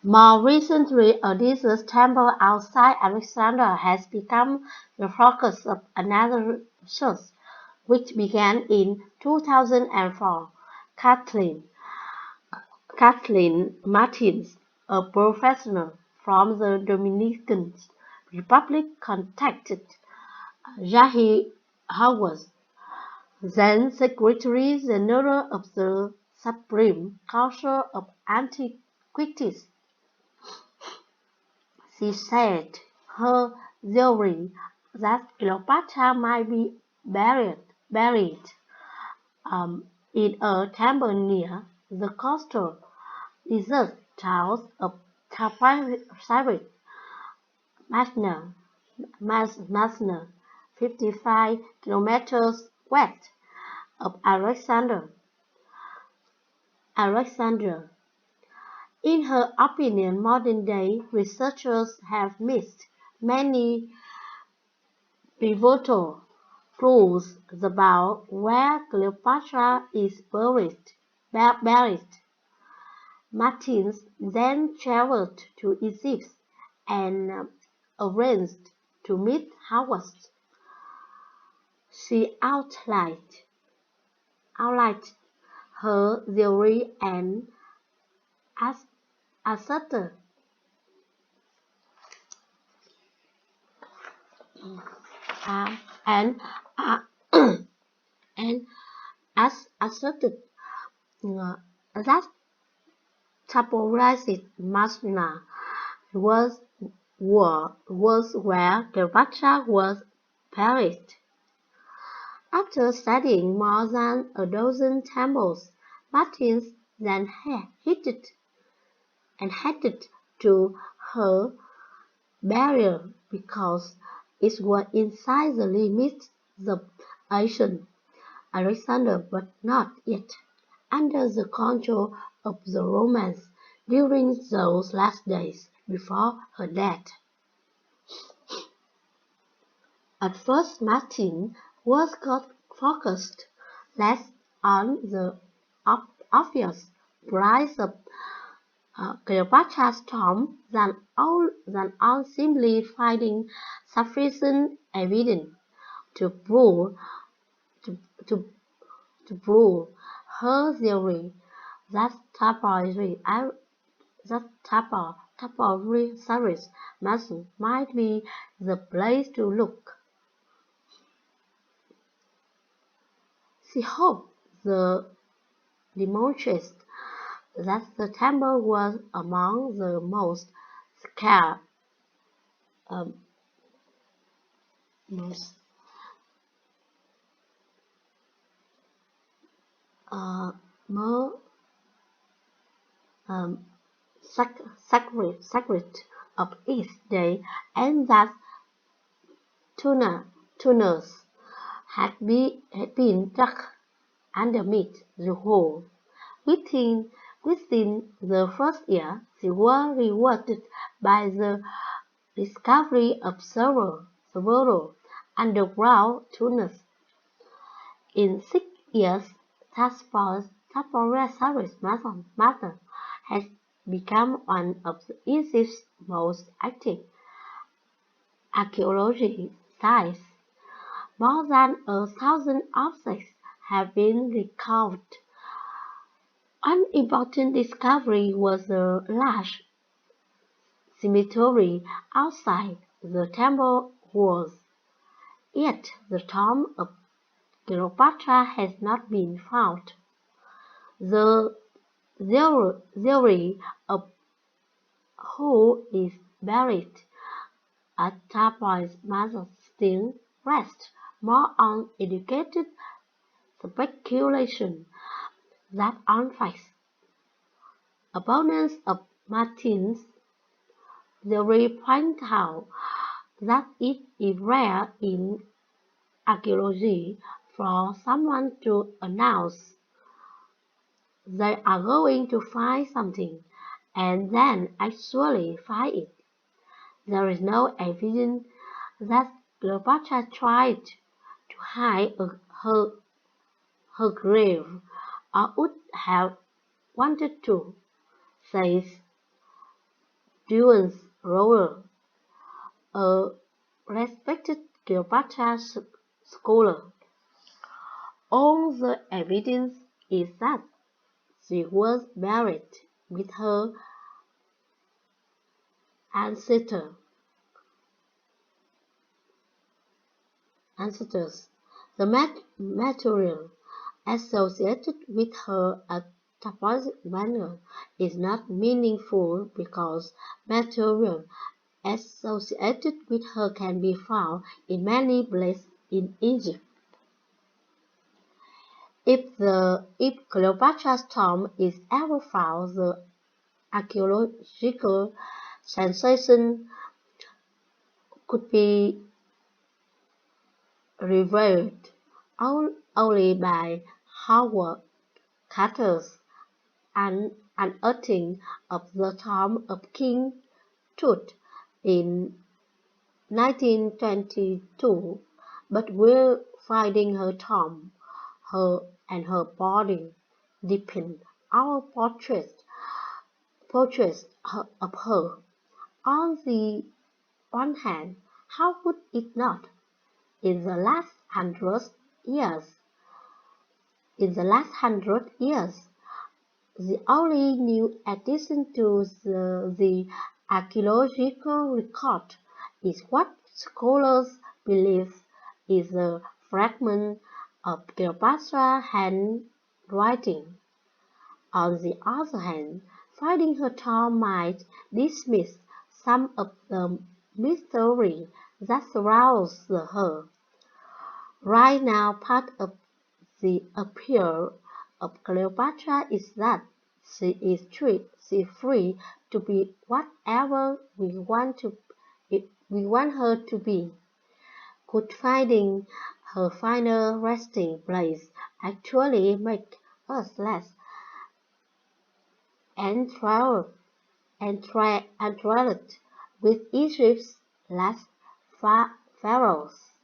More recently, a disused temple outside Alexandria has become the focus of another search, which began in 2004. Kathleen Kathleen Martins, a professional from the Dominican Republic, contacted Jahi Howard, then Secretary General of the Supreme Council of Antiquities. She said her theory that Cleopatra might be buried in a temple near the coastal desert town of Tapasari, Masna, 55 kilometers west of Alexandria. In her opinion, modern-day researchers have missed many pivotal clues about where Cleopatra is buried. Martins then traveled to Egypt and arranged to meet Howard. She outlined her theory and asserted and uh, and asserted that Taporasit Masna was was where Cleopatra was buried. After studying more than a dozen temples, Martins then headed to her burial because it was inside the limits of ancient Alexander but not yet under the control of the Romans during those last days before her death. At first Martin was focused less on the obvious price of Cleopatra's tomb than on simply finding sufficient evidence to prove to, to, to prove her theory that Taposaurus might be the place to look. She hoped the demonstrates that the temple was among the most scarce, um, most more um, sacred of its day, and that tunnels had been dug underneath the whole. Within within the first year, they were rewarded by the discovery of several underground tunnels. In 6 years, Taposaurus matter has become one of Egypt's most active archaeology sites. More than 1,000 objects have been recovered. One important discovery was a large cemetery outside the temple walls. Yet the tomb of Cleopatra has not been found. The theory of who is buried at Tapo's mother still rests more on educated speculation than on facts. Opponents of Martin's theory point out that it is rare in archaeology for someone to announce they are going to find something and then actually find it. There is no evidence that Cleopatra tried to hide her grave or would have wanted to, says Duane's Roller, a respected Cleopatra scholar. All the evidence is that she was married with her ancestor, ancestors. The material associated with her manner is not meaningful because material associated with her can be found in many places in Egypt. If Cleopatra's tomb is ever found, the archaeological sensation could be revealed only by Howard Carter's unearthing of the tomb of King Tut in 1922, but will finding her tomb, her body deepen our portraits of her. On the one hand, how would it not? In the last years, in the last 100 years, the only new addition to the archaeological record is what scholars believe is a fragment of Cleopatra's handwriting. On the other hand, finding her tomb might dismiss some of the mystery that surrounds her. Right now, part of the appeal of Cleopatra is that she is free to be whatever we want her to be. Could finding her final resting place actually make us less enthralled enthralled with Egypt's last pharaohs?